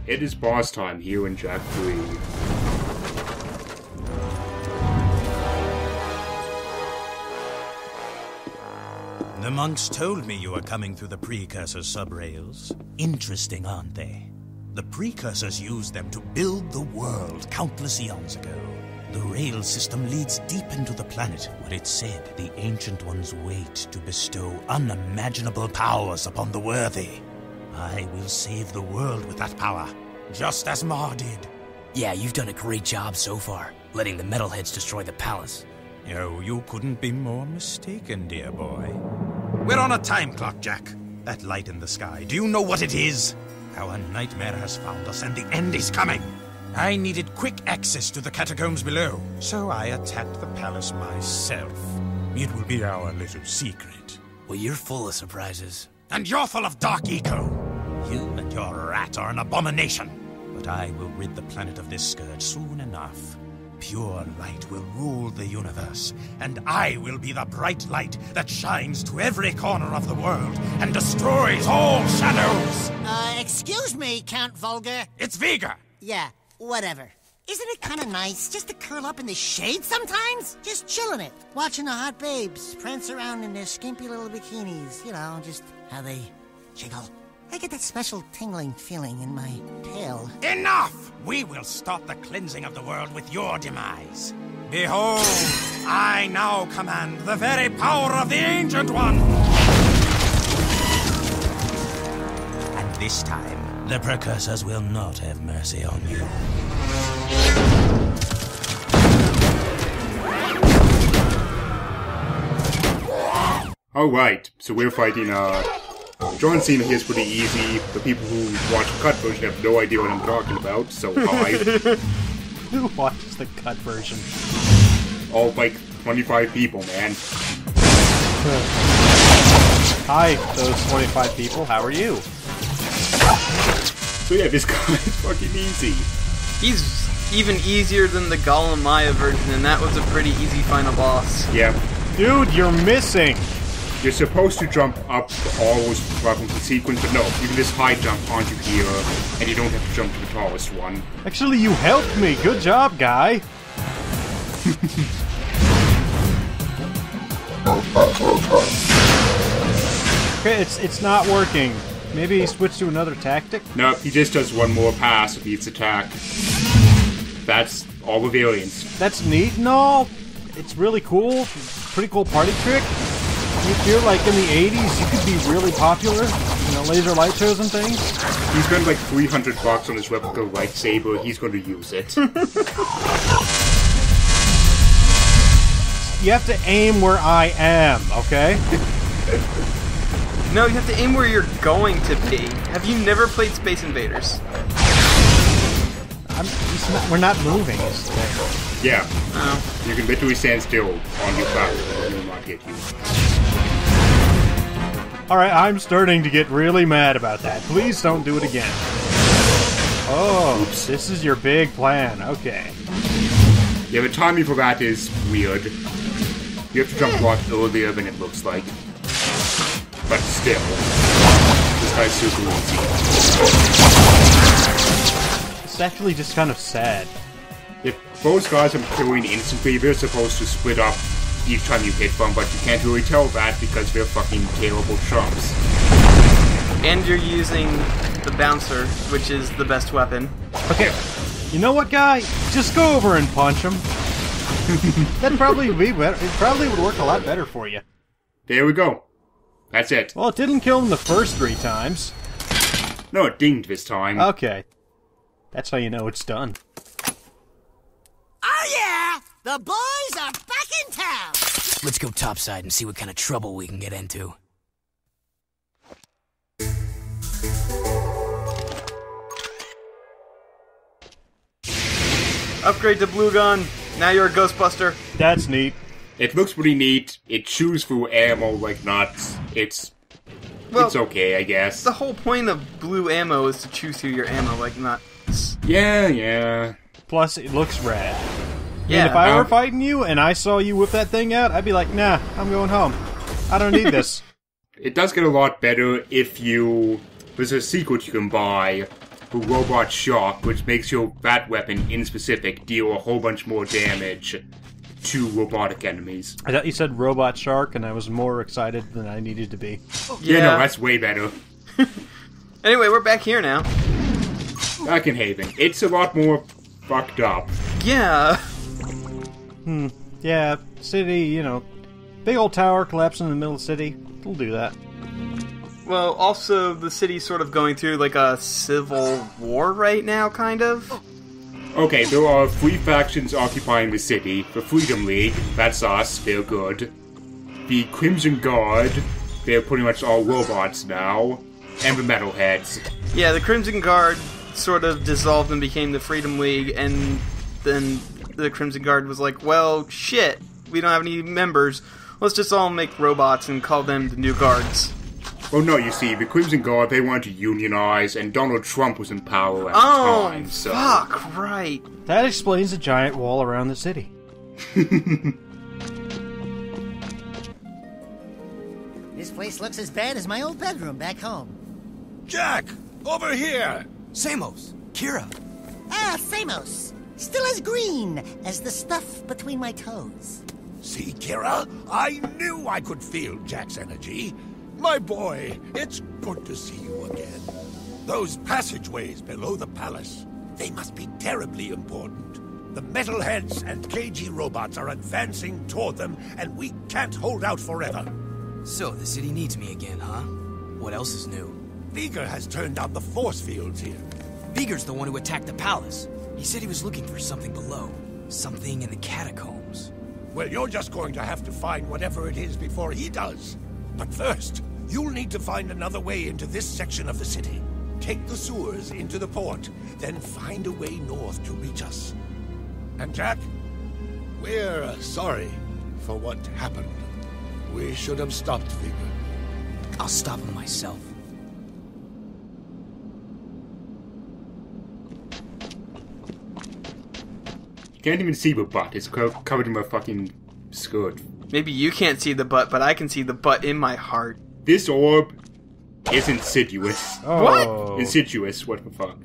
It is boss time here in Jak 3. The monks told me you were coming through the precursor subrails. Interesting, aren't they? The precursors used them to build the world countless eons ago. The rail system leads deep into the planet, where it's said the Ancient Ones wait to bestow unimaginable powers upon the worthy. I will save the world with that power, just as Ma did. Yeah, you've done a great job so far, letting the metalheads destroy the palace. Oh, you couldn't be more mistaken, dear boy. We're on a time clock, Jak. That light in the sky, do you know what it is? Our nightmare has found us, and the end is coming. I needed quick access to the catacombs below, so I attacked the palace myself. It will be our little secret. Well, you're full of surprises. And you're full of dark eco. You and your rat are an abomination. But I will rid the planet of this scourge soon enough. Pure light will rule the universe, and I will be the bright light that shines to every corner of the world and destroys all shadows! Excuse me, Count Vulgar. It's Vega! Yeah, whatever. Isn't it kind of nice just to curl up in the shade sometimes? Just chilling it, watching the hot babes prance around in their skimpy little bikinis. You know, just how they jiggle. I get that special tingling feeling in my tail. Enough! We will stop the cleansing of the world with your demise. Behold, I now command the very power of the Ancient One! And this time, the precursors will not have mercy on you. Alright, so we're fighting, John Cena here is pretty easy. The people who watch the cut version have no idea what I'm talking about, so hi. Who watches the cut version? All like 25 people, man. Hi, those 25 people, how are you? So yeah, this guy is fucking easy. He's even easier than the Golem Maya version, and that was a pretty easy final boss. Yeah. Dude, you're missing! You're supposed to jump up always from the sequence, but no, you can just high jump onto here, and you don't have to jump to the tallest one. Actually, you helped me. Good job, guy. Okay, it's not working. Maybe switch to another tactic? No, he just does one more pass with each attack. That's all the variants. That's neat and all. It's really cool. Pretty cool party trick. You feel like in the 80s you could be really popular? You know, laser light shows and things? He spent like $300 on his replica lightsaber. He's going to use it. You have to aim where I am, okay? No, you have to aim where you're going to be. Have you never played Space Invaders? We're not moving. Yeah. Oh. You can literally stand still on your platform and it will not hit you. Alright, I'm starting to get really mad about that. Please don't do it again. Oh, oops. This is your big plan. Okay. Yeah, the timing for that is weird. You have to jump a lot earlier than it looks like. But still, this guy's super easy. It's actually just kind of sad. If both guys are killing instantly, they're supposed to split up each time you hit them, but you can't really tell that because they're fucking terrible chumps. And you're using the bouncer, which is the best weapon. Okay, you know what, guy? Just go over and punch him. That'd probably be better. It probably would work a lot better for you. There we go. That's it. Well, it didn't kill him the first 3 times. No, it dinged this time. Okay. That's how you know it's done. Oh yeah! The boys are back in town! Let's go topside and see what kind of trouble we can get into. Upgrade to Blue Gun. Now you're a Ghostbuster. That's neat. It looks pretty neat. It chews through ammo like nuts. It's okay, I guess. The whole point of blue ammo is to chew through your ammo like nuts. Yeah. Plus, it looks rad. Yeah. And if I were fighting you and I saw you whip that thing out, I'd be like, nah, I'm going home. I don't need this. It does get a lot better if you... There's a secret you can buy for Robot Shock, which makes your that weapon, in specific, deal a whole bunch more damage to robotic enemies. I thought you said Robot Shark, and I was more excited than I needed to be. Yeah, no, that's way better. Anyway, we're back here now. Back in Haven. It's a lot more fucked up. Yeah. Yeah, city, you know, big old tower collapsing in the middle of the city. It'll do that. Well, also, the city's sort of going through, like, a civil war right now, kind of. Okay, there are 3 factions occupying the city. The Freedom League, that's us, they're good. The Crimson Guard, they're pretty much all robots now. And the Metalheads. Yeah, the Crimson Guard sort of dissolved and became the Freedom League, and then the Crimson Guard was like, well, shit, we don't have any members. Let's just all make robots and call them the New Guards. Oh no, you see, the Crimson Guard, they wanted to unionize, and Donald Trump was in power at the time, so... fuck, right. That explains the giant wall around the city. This place looks as bad as my old bedroom back home. Jack! Over here! Samos, Kira. Ah, Samos. Still as green as the stuff between my toes. See, Kira? I knew I could feel Jack's energy. My boy, it's good to see you again. Those passageways below the palace, they must be terribly important. The metalheads and KG robots are advancing toward them, and we can't hold out forever. So, the city needs me again, huh? What else is new? Veigar has turned out the force fields here. Veigar's the one who attacked the palace. He said he was looking for something below. Something in the catacombs. Well, you're just going to have to find whatever it is before he does. But first, you'll need to find another way into this section of the city. Take the sewers into the port, then find a way north to reach us. And Jack, we're sorry for what happened. We should have stopped Veigar. I'll stop him myself. Can't even see the butt. It's covered in my fucking skirt. Maybe you can't see the butt, but I can see the butt in my heart. This orb is insidious. Oh. Insidious, what the fuck?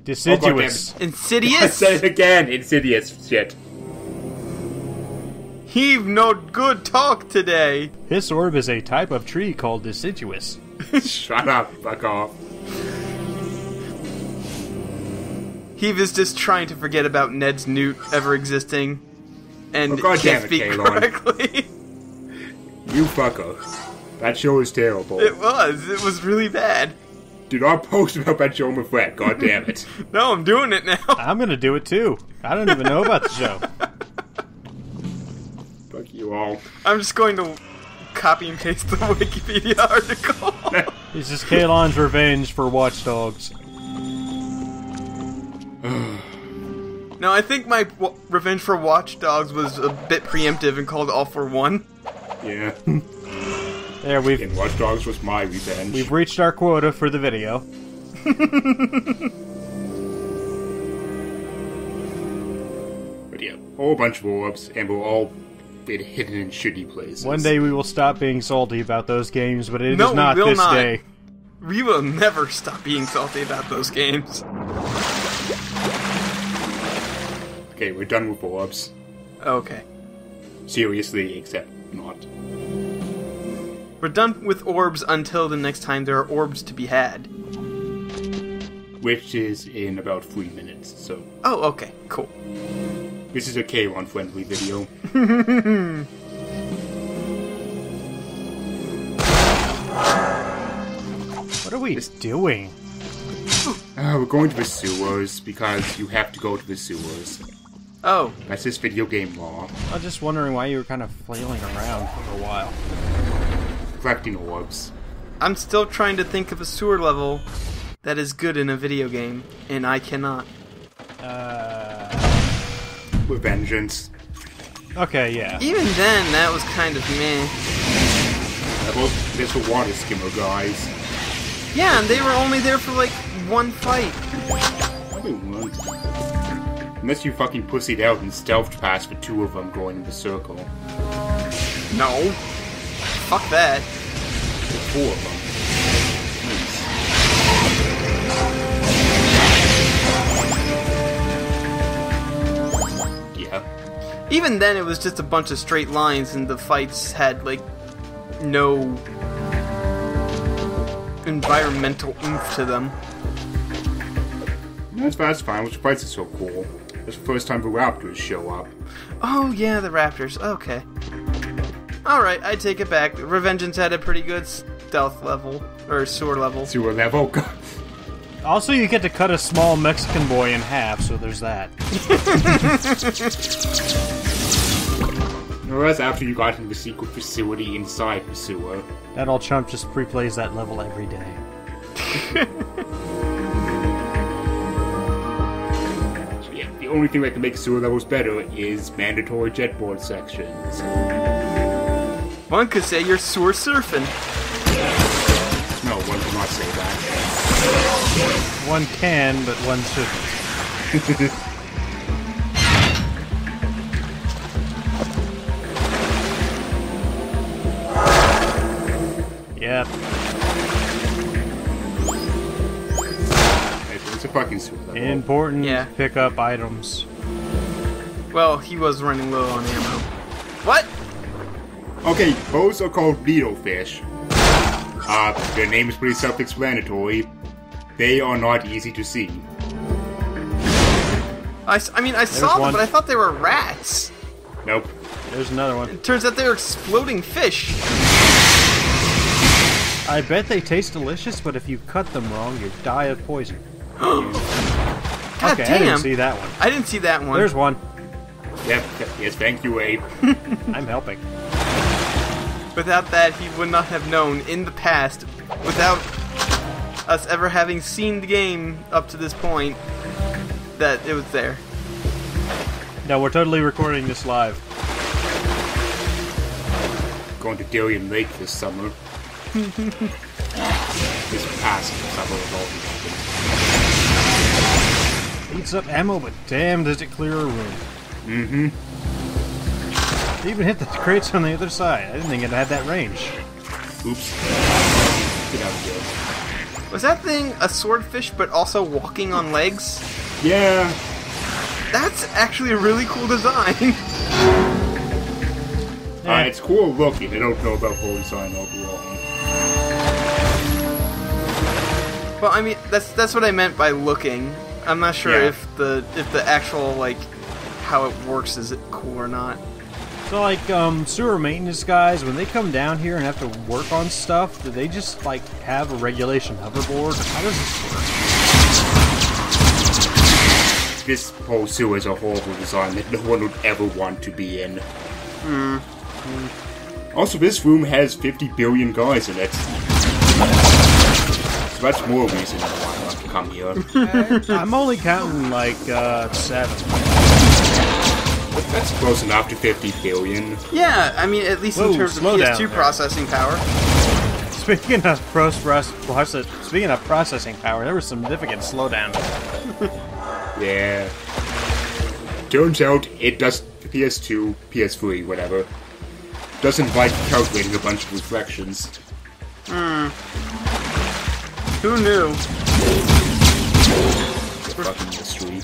Deciduous. I Insidious? said it again, insidious shit. He've no good talk today. This orb is a type of tree called deciduous. Shut up, fuck off. Heave is just trying to forget about Ned's newt ever existing. And Oh, God can't damn it, speak Kalon. correctly. You fucker. That show is terrible. It was really bad. Do not post about that show, my friend. God damn it. No, I'm doing it now. I'm gonna do it too. I don't even know about the show. Fuck you all. I'm just going to copy and paste the Wikipedia article. This is Kalon's revenge for Watch Dogs. No, I think my revenge for Watch Dogs was a bit preemptive and called All for One. Yeah. There, And Watch Dogs was my revenge. we've reached our quota for the video. But yeah, a whole bunch of orbs, and we'll all be hidden in shitty places. One day we will stop being salty about those games, but it No, is not we will this not. day. We will never stop being salty about those games. Okay, we're done with orbs. Okay. Seriously, except not. We're done with orbs until the next time there are orbs to be had. Which is in about 3 minutes, so... Oh, okay, cool. This is a K1-friendly video. What are we doing? We're going to the sewers, because you have to go to the sewers. Oh, That's just video game law. I was just wondering why you were kind of flailing around for a while. Collecting orbs. I'm still trying to think of a sewer level that is good in a video game, and I cannot. With vengeance. Okay, yeah. Even then, that was kind of meh. Well, there's the water skimmer guys. Yeah, and they were only there for like one fight. They weren't. Unless you fucking pussied out and stealthed past the 2 of them going in the circle. No. Fuck that. The 4 of them. Nice. even then, it was just a bunch of straight lines, and the fights had, like, no environmental oomph to them. That's fine. Which fights are so cool. It's the first time the Raptors show up. Oh, yeah, the Raptors. Okay. Alright, I take it back. Revengeance had a pretty good stealth level, or sewer level. Sewer level. Also, you get to cut a small Mexican boy in half, so there's that. No, that's after you got into the secret facility inside the sewer. That old chump just pre-plays that level every day. So yeah, the only thing that can make sewer levels better is mandatory jetboard sections. One could say you're sewer surfing. No, one cannot say that. One can, but one shouldn't. Yep. It's a fucking sewer level. Important Yeah. to pick up items. Well, he was running low on ammo. What? Okay, those are called needlefish. Their name is pretty self-explanatory. They are not easy to see. I saw them, one. but I thought they were rats. Nope. There's another one. It turns out they were exploding fish. I bet they taste delicious, but if you cut them wrong, you die of poison. God Okay, damn. I didn't see that one. I didn't see that one. There's one. Yep, yes, thank you, Abe. I'm helping. Without that, he would not have known in the past, without us ever having seen the game up to this point, that it was there. No, we're totally recording this live. Going to Darien Lake this summer. This past summer of all happened. Eats up ammo, but damn does it clear a room. Mm-hmm. It even hit the crates on the other side. I didn't think it had that range. Oops. Get out of here. Was that thing a swordfish but also walking on legs? Yeah. That's actually a really cool design. It's cool looking. I don't know about whole design overall. Well, I mean, that's what I meant by looking. I'm not sure Yeah. if the actual, like, how it works is it cool or not. So, like, sewer maintenance guys, when they come down here and have to work on stuff, do they just, like, have a regulation hoverboard? How does this work? This whole sewer is a horrible design that no one would ever want to be in. Also, this room has 50 billion guys in it. So that's more reason why not to come here. I'm only counting, like, 7. That's close enough to 50 billion. Yeah, I mean, at least in Whoa, terms of slow down PS2 there. processing power. Speaking of processing power, there was some significant slowdown. Yeah. Turns out it does PS2, PS3, whatever. Doesn't like calculating a bunch of reflections. Who knew? The fucking mystery.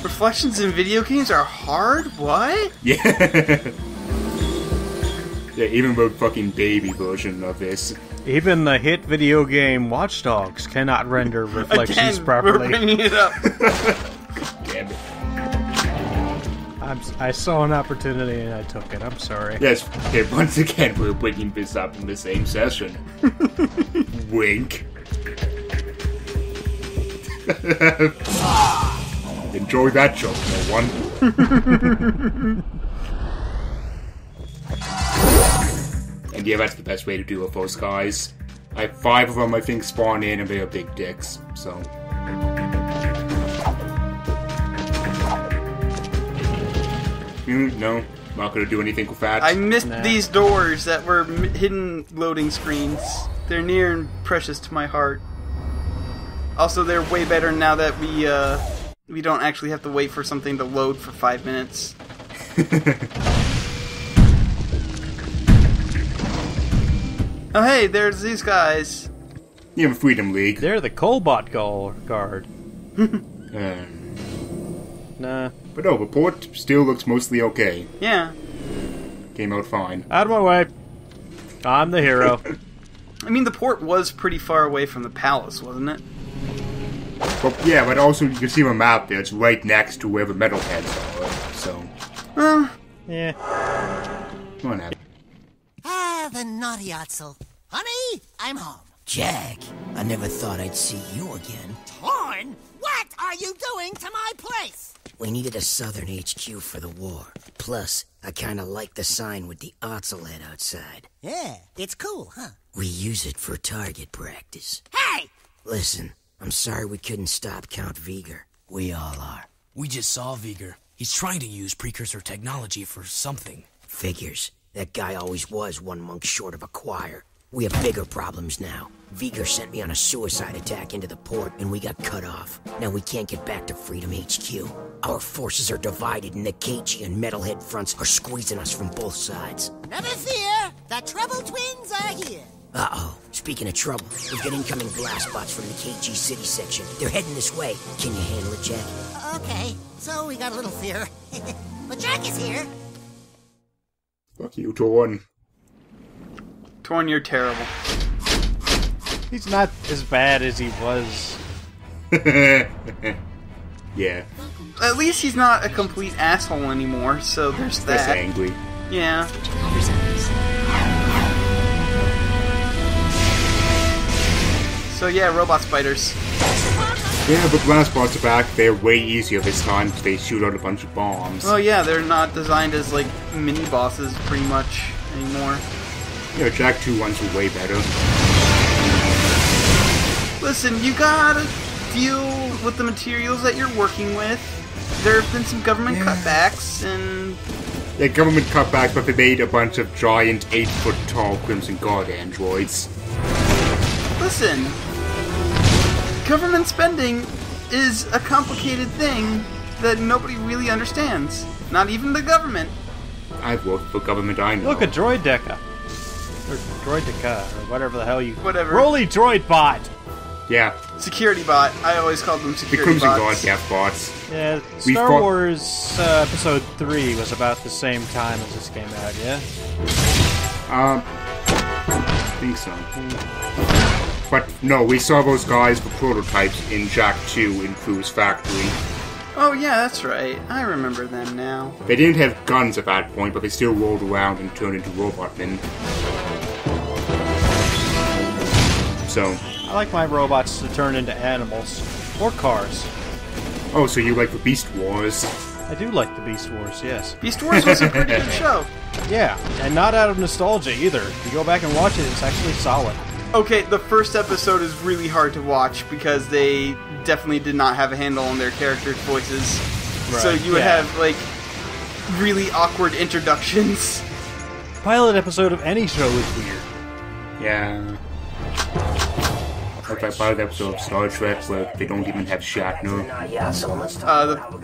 Reflections in video games are hard? What? Yeah. Yeah, even the fucking baby version of this. Even the hit video game Watch Dogs cannot render reflections Again, properly. we're bringing it up. Damn it. I saw an opportunity and I took it. I'm sorry. Yes, okay, once again, we're bringing this up in the same session. Wink. Enjoy that joke, no one. And yeah, that's the best way to do it, those guys. I have 5 of them, I think, spawn in, and they are big dicks, so... No, not gonna do anything with that. I missed Nah. these doors that were hidden loading screens. They're near and precious to my heart. Also, they're way better now that we don't actually have to wait for something to load for 5 minutes. Oh hey, there's these guys. Yeah, Freedom League. They're the Colbot guard. Nah. But no, the port still looks mostly okay. Yeah. Came out fine. Out of my way. I'm the hero. I mean, the port was pretty far away from the palace, wasn't it? But yeah, but also you can see on the map there, it's right next to where the metalheads are, so... Yeah. Come on, Abby. Ah, the naughty Otzel. Honey, I'm home. Jack, I never thought I'd see you again. Torn? What are you doing to my place? We needed a southern HQ for the war. Plus, I kinda like the sign with the Otzel head outside. Yeah, it's cool, huh? We use it for target practice. Hey! Listen, I'm sorry we couldn't stop Count Viger. We all are. We just saw Viger. He's trying to use precursor technology for something. Figures. That guy always was one monk short of a choir. We have bigger problems now. Viger sent me on a suicide attack into the port, and we got cut off. Now we can't get back to Freedom HQ. Our forces are divided, and the KG and Metalhead fronts are squeezing us from both sides. Never fear, the Trouble Twins are here. Uh-oh. Speaking of trouble, we've got incoming blast bots from the KG City section. They're heading this way. Can you handle it, Jack? Okay, so we got a little fear. But Jack is here. Fuck you, Torn. Torn, you're terrible. He's not as bad as he was. Yeah. At least he's not a complete asshole anymore, so there's that. That's angry. Yeah. So yeah, robot spiders. Yeah, but blast bots are back. They're way easier this time because they shoot out a bunch of bombs. Oh yeah, they're not designed as like mini bosses pretty much anymore. Yeah, Jack 2 ones were way better. Listen, you gotta deal with the materials that you're working with. There have been some government cutbacks, and... Yeah, government cutbacks, but they made a bunch of giant 8-foot-tall Crimson Guard androids. Listen, government spending is a complicated thing that nobody really understands. Not even the government. I've worked for government, I know. Look, a droid deca. Or droid deca, or whatever the hell you... Whatever. Rolly droid bot! Yeah, Security bot. I always called them the security Crimson Guard bots. have bots. Yeah, We Star fought- Wars Episode 3 was about the same time as this came out, yeah? I think so. But no, we saw those guys for prototypes in Jack 2 in Crew's factory. Oh yeah, that's right. I remember them now. They didn't have guns at that point, but they still rolled around and turned into robotmen. So... I like my robots to turn into animals. Or cars. Oh, so you like the Beast Wars? I do like the Beast Wars, yes. Beast Wars was a pretty good show. Yeah, and not out of nostalgia either. If you go back and watch it, it's actually solid. Okay, the first episode is really hard to watch because they definitely did not have a handle on their characters' voices. So Right, you would yeah. have, like, really awkward introductions. Pilot episode of any show is weird. Yeah. Like that pilot episode of Star Trek where they don't even have Shatner.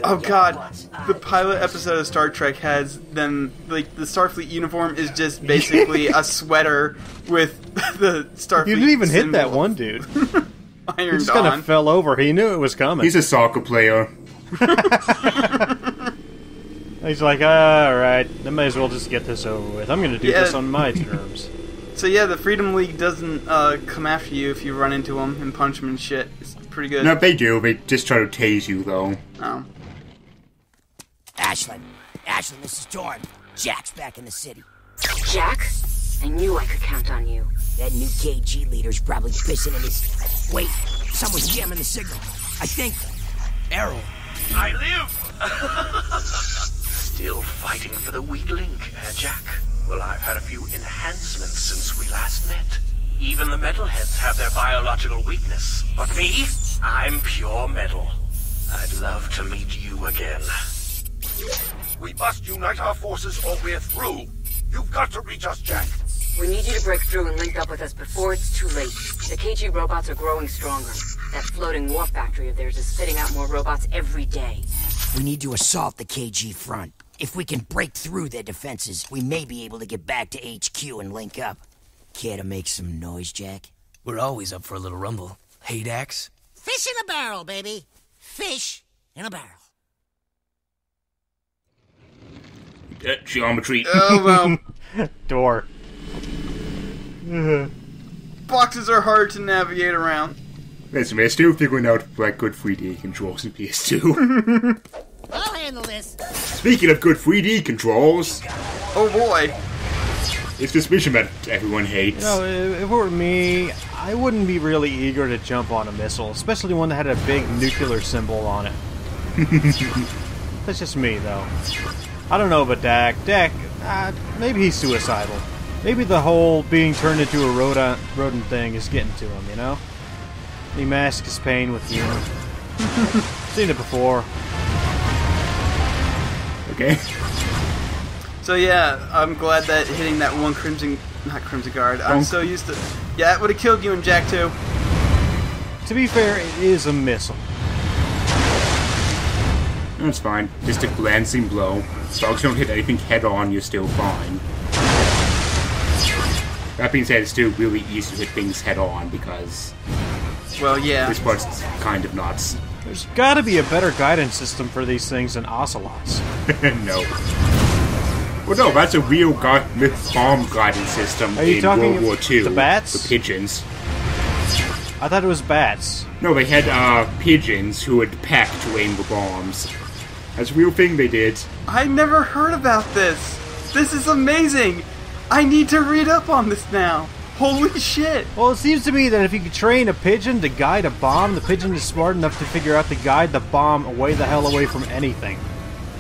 Oh god, the pilot episode of Star Trek has them, like, the Starfleet uniform is just basically a sweater with the Starfleet You didn't even hit that symbol one dude. He ironed just kind on. of fell over. He knew it was coming. He's a soccer player. He's like, alright, I might as well just get this over with. I'm going to do Yeah. this on my terms. So yeah, the Freedom League doesn't come after you if you run into them and punch them and shit. It's pretty good. No, they do. They just try to tase you, though. Oh. Ashlyn, this is Torn. Jack's back in the city. Jack? I knew I could count on you. That new KG leader's probably pissing in his... Wait, someone's jamming the signal. I think... Errol. I live! Still fighting for the weak link, Jack? Well, I've had a few enhancements since we last met. Even the metalheads have their biological weakness. But me? I'm pure metal. I'd love to meet you again. We must unite our forces or we're through. You've got to reach us, Jack. We need you to break through and link up with us before it's too late. The KG robots are growing stronger. That floating war factory of theirs is spitting out more robots every day. We need to assault the KG front. If we can break through their defenses, we may be able to get back to HQ and link up. Care to make some noise, Jack? We're always up for a little rumble. Hey, Dax? Fish in a barrel, baby. Fish in a barrel. Geometry. Oh, well. Door. Boxes are hard to navigate around. Listen, we're still figuring out like good 3D controls in PS2. I'll handle this. Speaking of good 3D controls, Oh boy. it's this mission that everyone hates. You know, if it were me, I wouldn't be really eager to jump on a missile, especially one that had a big nuclear symbol on it. That's just me, though. I don't know about Dak. Dak, maybe he's suicidal. Maybe the whole being turned into a rodent thing is getting to him, you know? He masks his pain with humor. Seen it before. Okay. So yeah, I'm glad that hitting that one not Crimson Guard. I'm so used to. Yeah, it would have killed you in Jack 2. To be fair, it is a missile. That's fine. Just a glancing blow. As long as you don't hit anything head on, you're still fine. That being said, it's still really easy to hit things head on because... Well, yeah. This part's kind of nuts. There's gotta be a better guidance system for these things than ocelots. No. Well, no, that's a real bomb guidance system in World War II. The bats? The pigeons. I thought it was bats. No, they had pigeons who would peck to aim the bombs. That's a real thing they did. I never heard about this. This is amazing. I need to read up on this now. Holy shit. Well, it seems to me that if you could train a pigeon to guide a bomb, the pigeon is smart enough to figure out to guide the bomb away the hell away from anything.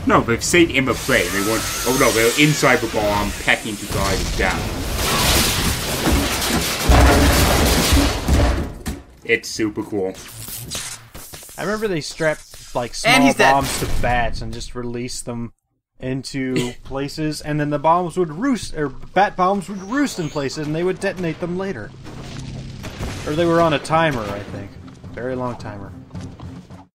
No, they've stayed in the plane. They weren't... Oh no, they were inside the bomb, pecking to guide it down. It's super cool. I remember they strapped, like, small bombs to bats and just released them into places, and then the bombs would roost, or bat bombs would roost in places, and they would detonate them later. Or they were on a timer, I think. Very long timer.